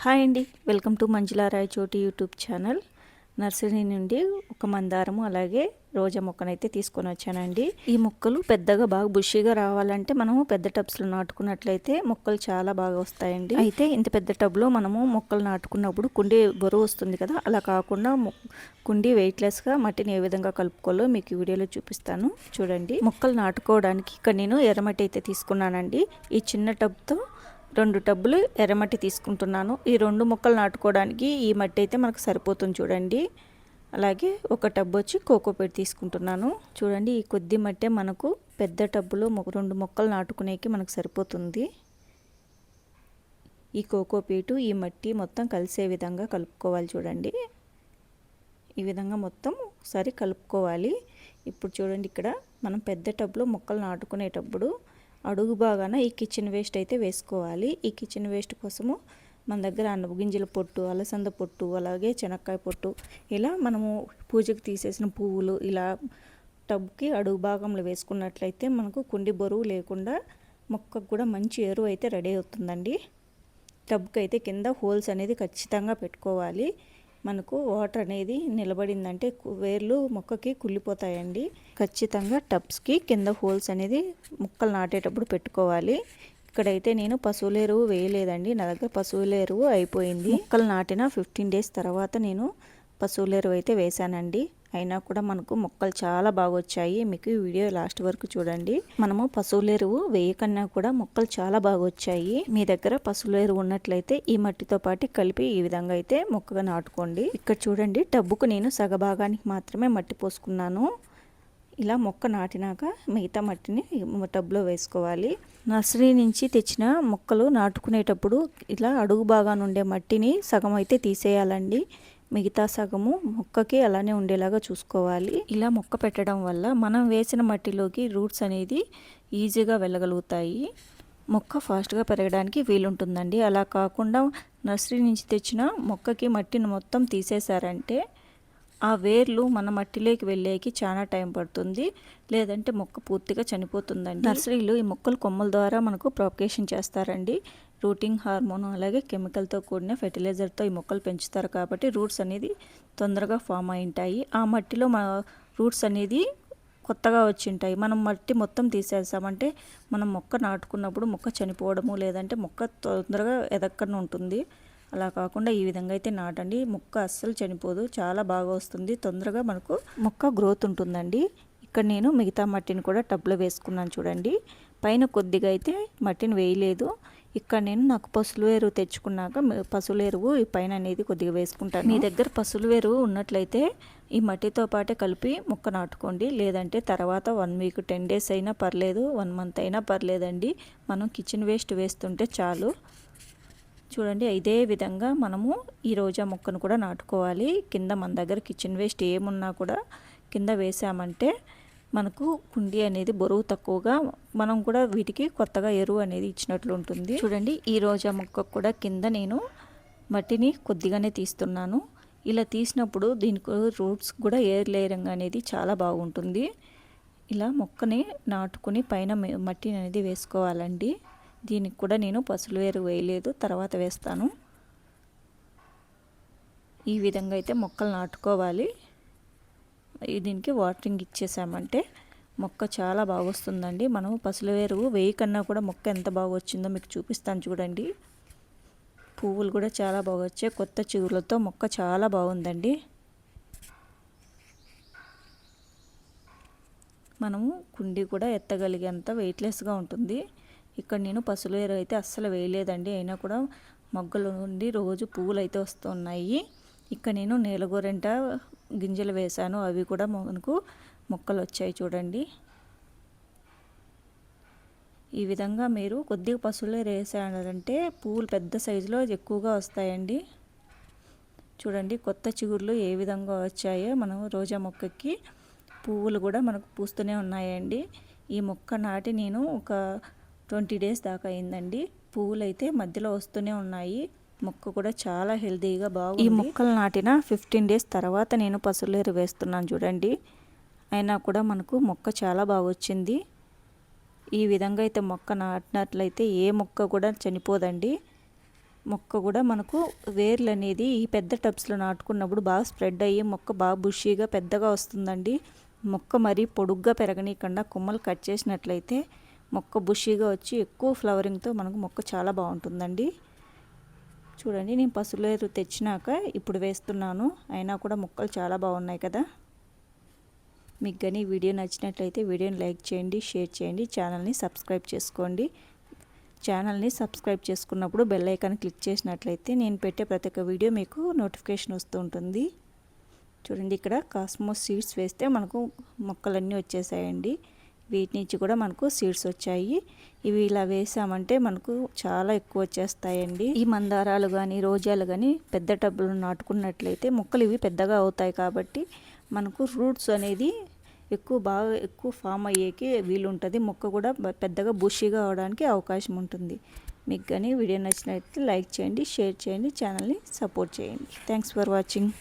Hi అండి, welcome to Manjula Rayachoti YouTube channel. Nursery నుండి ఒక మందారము అలాగే రోజా మొక్కనైతే తీసుకొని వచ్చానండి. ఈ మొక్కలు పెద్దగా బాగా బుషీగా రావాలంటే మనము పెద్ద టబ్స్లో నాటుకున్నట్లయితే మొక్కలు చాలా బాగా వస్తాయండి. అయితే ఇంత పెద్ద టబ్లో మనము మొక్కలు నాటుకున్నప్పుడు కుండీ బరువు వస్తుంది కదా, అలా కాకుండా కుండీ వెయిట్లెస్గా మట్టిని ఏ విధంగా కలుపుకోవాలో మీకు ఈ వీడియోలో చూపిస్తాను చూడండి. మొక్కలు నాటుకోవడానికి ఇక్కడ నేను ఎర్రమట్టి అయితే తీసుకున్నానండి. ఈ చిన్న టబ్తో 2 టబ్బులు ఎర్రమట్టి తీసుకుంటున్నాను. ఈ 2 మొక్కలు నాటుకోవడానికి ఈ మట్టి అయితే మనకు సరిపోతుంది చూడండి. అలాగే ఒక టబ్ వచ్చి కోకోపీట్ తీసుకుంటున్నాను చూడండి. ఈ కొద్ది మట్టే మనకు పెద్ద టబ్బులో 2 మొక్కలు నాటుకునేకి మనకు సరిపోతుంది. ఈ కోకోపీటు ఈ మట్టి మొత్తం కలిసే విధంగా కలుపుకోవాలి చూడండి. ఈ విధంగా మొత్తం ఒకసారి కలుపుకోవాలి. ఇప్పుడు చూడండి, ఇక్కడ మనం పెద్ద టబ్లో మొక్కలు నాటుకునేటప్పుడు అడుగు భాగాన ఈ కిచెన్ వేస్ట్ అయితే వేసుకోవాలి. ఈ కిచెన్ వేస్ట్ కోసము మన దగ్గర అన్నపు గింజల పొట్టు, అలసంద పొట్టు, అలాగే చెనక్కాయ పొట్టు, ఇలా మనము పూజకు తీసేసిన పువ్వులు ఇలా టబ్కి అడుగు భాగంలో వేసుకున్నట్లయితే మనకు కుండి బరువు లేకుండా మొక్కకు కూడా మంచి ఎరువు అయితే రెడీ అవుతుందండి. టబ్కి అయితే కింద హోల్స్ అనేది ఖచ్చితంగా పెట్టుకోవాలి. మనకు వాటర్ అనేది నిలబడిందంటే వేర్లు మొక్కకి కుళ్ళిపోతాయండి. ఖచ్చితంగా టబ్స్కి కింద హోల్స్ అనేది మొక్కలు నాటేటప్పుడు పెట్టుకోవాలి. ఇక్కడైతే నేను పశువుల ఎరువు వేయలేదండి, నా దగ్గర పశువుల ఎరువు అయిపోయింది. మొక్కలు నాటిన 15 డేస్ తర్వాత నేను పశువుల ఎరువు అయితే వేశానండి. అయినా కూడా మనకు మొక్కలు చాలా బాగా వచ్చాయి. మీకు ఈ వీడియో లాస్ట్ వరకు చూడండి. మనము పశువుల ఎరువు వేయకన్నా కూడా మొక్కలు చాలా బాగా వచ్చాయి. మీ దగ్గర పశువుల ఎరువు ఉన్నట్లయితే ఈ మట్టితో పాటు కలిపి ఈ విధంగా అయితే మొక్కగా నాటుకోండి. ఇక్కడ చూడండి, టబ్బుకు నేను సగభాగానికి మాత్రమే మట్టి పోసుకున్నాను. ఇలా మొక్క నాటినాక మిగతా మట్టిని టబ్లో వేసుకోవాలి. నర్సరీ నుంచి తెచ్చిన మొక్కలు నాటుకునేటప్పుడు ఇలా అడుగు భాగాన ఉండే మట్టిని సగం అయితే తీసేయాలండి. మిగతా సగము మొక్కకి అలానే ఉండేలాగా చూసుకోవాలి. ఇలా మొక్క పెట్టడం వల్ల మనం వేసిన మట్టిలోకి రూట్స్ అనేది ఈజీగా వెళ్ళగలుగుతాయి. మొక్క ఫాస్ట్గా పెరగడానికి వీలుంటుందండి. అలా కాకుండా నర్సరీ నుంచి తెచ్చిన మొక్కకి మట్టిని మొత్తం తీసేశారంటే ఆ వేర్లు మన మట్టిలోకి వెళ్ళేకి చాలా టైం పడుతుంది, లేదంటే మొక్క పూర్తిగా చనిపోతుందండి. నర్సరీలో ఈ మొక్కలు కొమ్మల ద్వారా మనకు ప్రొపగేషన్ చేస్తారండి. రూటింగ్ హార్మోన్ అలాగే కెమికల్తో కూడిన ఫెర్టిలైజర్తో ఈ మొక్కలు పెంచుతారు కాబట్టి రూట్స్ అనేది తొందరగా ఫామ్ అయి ఉంటాయి. ఆ మట్టిలో మన రూట్స్ అనేది కొత్తగా వచ్చి ఉంటాయి. మనం మట్టి మొత్తం తీసేసామంటే మనం మొక్క నాటుకున్నప్పుడు మొక్క చనిపోవడము, లేదంటే మొక్క తొందరగా ఎదక్కన ఉంటుంది. అలా కాకుండా ఈ విధంగా అయితే నాటండి. మొక్క అస్సలు చనిపోదు, చాలా బాగా వస్తుంది, తొందరగా మనకు మొక్క గ్రోత్ ఉంటుందండి. ఇక్కడ నేను మిగతా మట్టిని కూడా టబ్లో వేసుకున్నాను చూడండి. పైన కొద్దిగా అయితే మట్టిని వేయలేదు. ఇక్కడ నేను నాకు పశువుల ఎరువు తెచ్చుకున్నాక పశువుల ఎరువు ఈ పైన అనేది కొద్దిగా వేసుకుంటాను. మీ దగ్గర పశువుల ఎరువు ఉన్నట్లయితే ఈ మట్టితో పాటే కలిపి మొక్క నాటుకోండి. లేదంటే తర్వాత 1 వీక్ 10 డేస్ అయినా పర్లేదు, 1 మంత్ అయినా పర్లేదండి. మనం కిచెన్ వేస్ట్ వేస్తుంటే చాలు. చూడండి, ఇదే విధంగా మనము ఈ రోజా మొక్కను కూడా నాటుకోవాలి. కింద మన దగ్గర కిచెన్ వేస్ట్ ఏమున్నా కూడా కింద వేసామంటే మనకు కుండీ అనేది బరువు తక్కువగా, మనం కూడా వీటికి కొత్తగా ఎరువు అనేది ఇచ్చినట్లు ఉంటుంది. చూడండి, ఈ రోజా మొక్క కూడా కింద నేను మట్టిని కొద్దిగానే తీస్తున్నాను. ఇలా తీసినప్పుడు దీనికి రూట్స్ కూడా ఎయిర్ లేయరింగ్ అనేది చాలా బాగుంటుంది. ఇలా మొక్కని నాటుకుని పైన మట్టి అనేది వేసుకోవాలండి. దీనికి కూడా నేను పశువుల ఎరువు వేయలేదు, తర్వాత వేస్తాను. ఈ విధంగా అయితే మొక్కలు నాటుకోవాలి. దీనికి వాటరింగ్ ఇచ్చేసామంటే మొక్క చాలా బాగా వస్తుందండి. మనం పశువుల ఎరువు వేయకన్నా కూడా మొక్క ఎంత బాగా వచ్చిందో మీకు చూపిస్తాను చూడండి. పువ్వులు కూడా చాలా బాగా వచ్చాయి, కొత్త చిగురులతో మొక్క చాలా బాగుందండి. మనము కుండీ కూడా ఎత్తగలిగేంత వెయిట్లెస్గా ఉంటుంది. ఇక్కడ నేను పశువుల ఎరువు అయితే అస్సలు వేయలేదండి. అయినా కూడా మొగ్గల నుండి రోజు పువ్వులు అయితే వస్తున్నాయి. ఇక్కడ నేను నేలగోరెంట గింజలు వేశాను, అవి కూడా మనకు మొక్కలు వచ్చాయి చూడండి. ఈ విధంగా మీరు కొద్దిగా పశువులు వేసారంటే పువ్వులు పెద్ద సైజులో ఎక్కువగా వస్తాయండి. చూడండి, కొత్త చిగుర్లు ఏ విధంగా వచ్చాయో. మనం రోజా మొక్కకి పువ్వులు కూడా మనకు పూస్తూనే ఉన్నాయండి. ఈ మొక్క నాటి నేను ఒక 20 డేస్ దాకా అయిందండి. పువ్వులు అయితే మధ్యలో వస్తూనే ఉన్నాయి. మొక్క కూడా చాలా హెల్తీగా బాగుంది. ఈ మొక్కలు నాటిన 15 డేస్ తర్వాత నేను పశువుల ఎరువు వేస్తున్నాను చూడండి. అయినా కూడా మనకు మొక్క చాలా బాగా వచ్చింది. ఈ విధంగా అయితే మొక్క నాటినట్లయితే ఏ మొక్క కూడా చనిపోదండి. మొక్క కూడా మనకు వేర్లు అనేది ఈ పెద్ద టబ్స్లో నాటుకున్నప్పుడు బాగా స్ప్రెడ్ అయ్యి మొక్క బాగా బుషీగా పెద్దగా వస్తుందండి. మొక్క మరీ పొడుగ్గా పెరగనీయకుండా కొమ్మలు కట్ చేసినట్లయితే మొక్క బుషీగా వచ్చి ఎక్కువ ఫ్లవరింగ్తో మనకు మొక్క చాలా బాగుంటుందండి. చూడండి, నేను పసులేరు తెచ్చినాక ఇప్పుడు వేస్తున్నాను. అయినా కూడా మొక్కలు చాలా బాగున్నాయి కదా. మీకు కానీ వీడియో నచ్చినట్లయితే వీడియోని లైక్ చేయండి, షేర్ చేయండి, ఛానల్ని సబ్స్క్రైబ్ చేసుకోండి. ఛానల్ని సబ్స్క్రైబ్ చేసుకున్నప్పుడు బెల్ ఐకాన్ క్లిక్ చేసినట్లయితే నేను పెట్టే ప్రతి ఒక్క వీడియో మీకు నోటిఫికేషన్ వస్తూ ఉంటుంది. చూడండి, ఇక్కడ కాస్మోస్ సీడ్స్ వేస్తే మనకు మొక్కలన్నీ వచ్చేసాయండి. వీటి నుంచి కూడా మనకు సీడ్స్ వచ్చాయి. ఇవి ఇలా వేసామంటే మనకు చాలా ఎక్కువ వచ్చేస్తాయండి. ఈ మందారాలు కానీ రోజాలు కానీ పెద్ద టబ్బులు నాటుకున్నట్లయితే మొక్కలు ఇవి పెద్దగా అవుతాయి కాబట్టి మనకు రూట్స్ అనేది ఎక్కువ ఫామ్ అయ్యేకి వీలుంటుంది. మొక్క కూడా పెద్దగా బుషీగా అవడానికి అవకాశం ఉంటుంది. మీకు కానీ వీడియో నచ్చినట్లయితే లైక్ చేయండి, షేర్ చేయండి, ఛానల్ని సపోర్ట్ చేయండి. Thanks for watching.